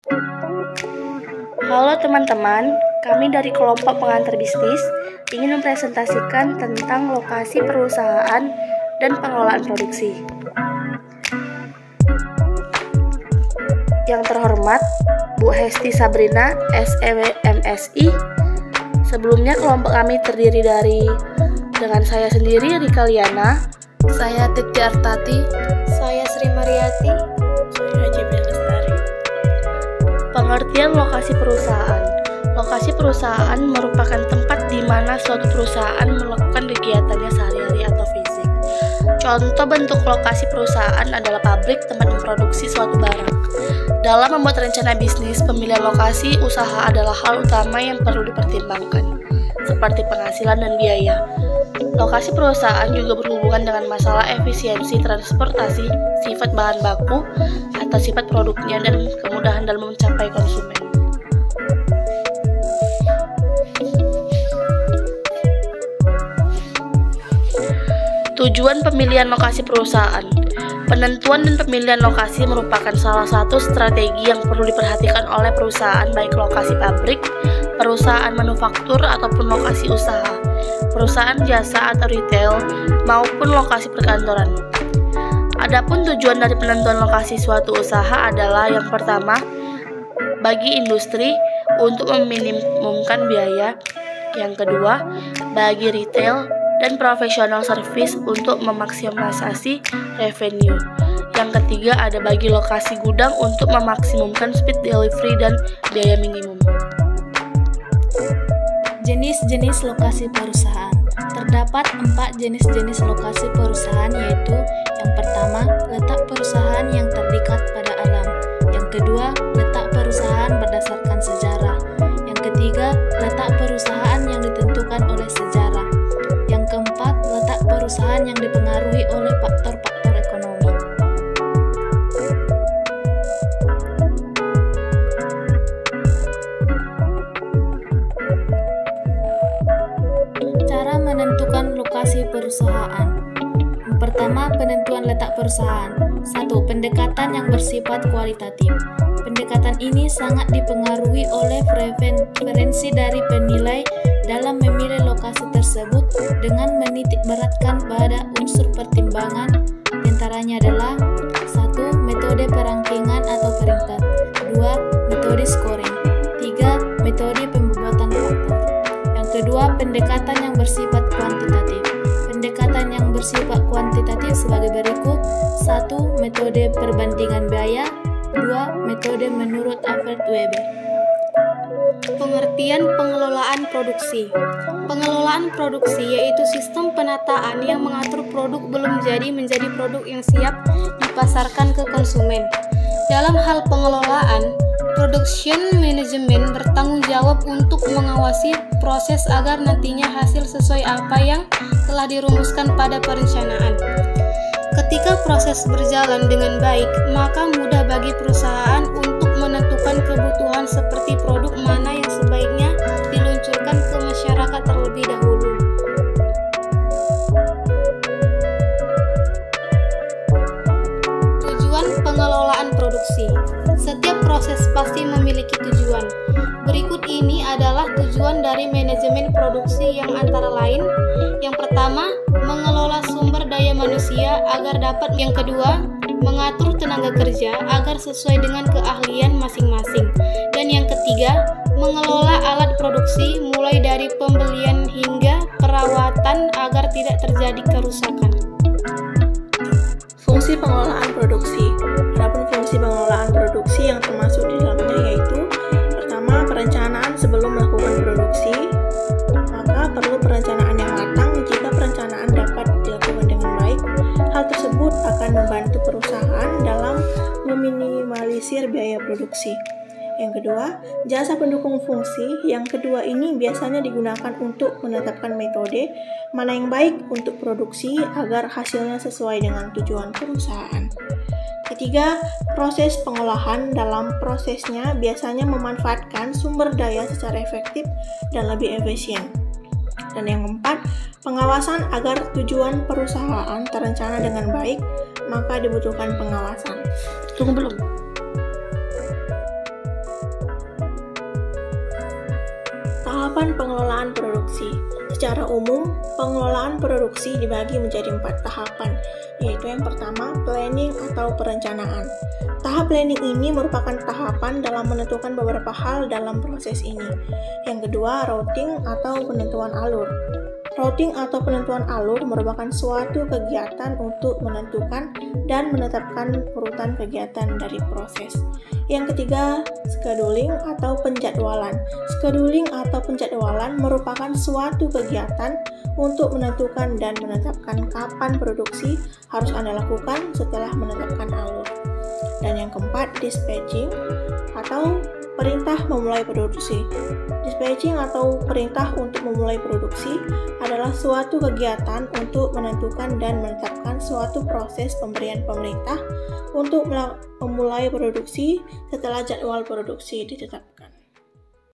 Halo teman-teman, kami dari kelompok pengantar bisnis ingin mempresentasikan tentang lokasi perusahaan dan pengelolaan produksi. Yang terhormat, Bu Hesti Sabrina, SEMSI. Sebelumnya kelompok kami terdiri dengan saya sendiri, Rika Liana, saya Titi Artati, saya Sri Mariati, saya Jibel Lestari. Pengertian lokasi perusahaan. Lokasi perusahaan merupakan tempat di mana suatu perusahaan melakukan kegiatannya sehari-hari atau fisik. Contoh bentuk lokasi perusahaan adalah pabrik, tempat memproduksi suatu barang. Dalam membuat rencana bisnis, pemilihan lokasi usaha adalah hal utama yang perlu dipertimbangkan, seperti penghasilan dan biaya. Lokasi perusahaan juga berhubungan dengan masalah efisiensi transportasi, sifat bahan baku, atau sifat produknya, dan kemudahan dalam mencapai konsumen. Tujuan pemilihan lokasi perusahaan. Penentuan dan pemilihan lokasi merupakan salah satu strategi yang perlu diperhatikan oleh perusahaan, baik lokasi pabrik, perusahaan manufaktur, ataupun lokasi usaha, perusahaan jasa atau retail, maupun lokasi perkantoran. Adapun tujuan dari penentuan lokasi suatu usaha adalah yang pertama, bagi industri untuk meminimumkan biaya, yang kedua, bagi retail dan profesional service untuk memaksimalisasi revenue. Yang ketiga, ada bagi lokasi gudang untuk memaksimumkan speed delivery dan biaya minimum. Jenis-jenis lokasi perusahaan. Terdapat 4 jenis-jenis lokasi perusahaan, yaitu yang pertama, letak perusahaan yang terdekat pada alam. Yang kedua, letak perusahaan berdasarkan sejarah. Yang ketiga, letak perusahaan yang ditentukan oleh sejarah. Yang keempat, letak perusahaan yang dipengaruhi oleh faktor-faktor ekonomi. Cara menentukan lokasi perusahaan. Yang pertama, penentuan letak perusahaan. 1. Pendekatan yang bersifat kualitatif. Pendekatan ini sangat dipengaruhi oleh preferensi dari penilai dalam memilih lokasi tersebut dengan menitik beratkan pada unsur pertimbangan, antaranya adalah 1. Metode perangkingan atau peringkat, 2. Metode scoring, 3. Metode pembuatan faktor. Yang kedua, pendekatan yang bersifat kuantitatif. Pendekatan yang bersifat kuantitatif sebagai berikut: 1. Metode perbandingan biaya, 2. Metode menurut Alfred Weber. Pengertian pengelolaan produksi. Pengelolaan produksi yaitu sistem penataan yang mengatur produk belum jadi menjadi produk yang siap dipasarkan ke konsumen. Dalam hal pengelolaan, production management bertanggung jawab untuk mengawasi proses agar nantinya hasil sesuai apa yang telah dirumuskan pada perencanaan. Ketika proses berjalan dengan baik, maka mudah bagi perusahaan untuk menentukan kebutuhan seperti produk mana yang sebaiknya diluncurkan ke masyarakat terlebih dahulu. Tujuan pengelolaan produksi. Setiap proses pasti memiliki tujuan. Berikut ini adalah tujuan dari manajemen produksi yang antara lain: yang pertama, mengelola sumber daya manusia agar dapat; yang kedua, mengatur tenaga kerja agar sesuai dengan keahlian masing-masing; dan yang ketiga, mengelola alat produksi mulai dari pembelian hingga perawatan agar tidak terjadi kerusakan. Fungsi pengelolaan produksi. Adapun fungsi pengelolaan produksi yang termasuk di dalamnya yaitu: pertama, perencanaan sebelum melakukan produksi. Maka perlu perencanaan yang matang. Jika perencanaan dapat dilakukan dengan baik, hal tersebut akan membantu perusahaan dalam meminimalisir biaya produksi. Yang kedua, jasa pendukung fungsi. Yang kedua ini biasanya digunakan untuk menetapkan metode mana yang baik untuk produksi agar hasilnya sesuai dengan tujuan perusahaan. Ketiga, proses pengolahan. Dalam prosesnya biasanya memanfaatkan sumber daya secara efektif dan lebih efisien. Dan yang keempat, pengawasan agar tujuan perusahaan terencana dengan baik, maka dibutuhkan pengawasan. Tunggu belum? Tahapan pengelolaan produksi. Secara umum, pengelolaan produksi dibagi menjadi 4 tahapan, yaitu yang pertama, planning atau perencanaan. Tahap planning ini merupakan tahapan dalam menentukan beberapa hal dalam proses ini. Yang kedua, routing atau penentuan alur. Routing atau penentuan alur merupakan suatu kegiatan untuk menentukan dan menetapkan urutan kegiatan dari proses. Yang ketiga, scheduling atau penjadwalan. Scheduling atau penjadwalan merupakan suatu kegiatan untuk menentukan dan menetapkan kapan produksi harus Anda lakukan setelah menetapkan alur. Dan yang keempat, dispatching atau perintah memulai produksi. Dispatching atau perintah untuk memulai produksi adalah suatu kegiatan untuk menentukan dan menetapkan suatu proses pemberian pemerintah untuk memulai produksi setelah jadwal produksi ditetapkan.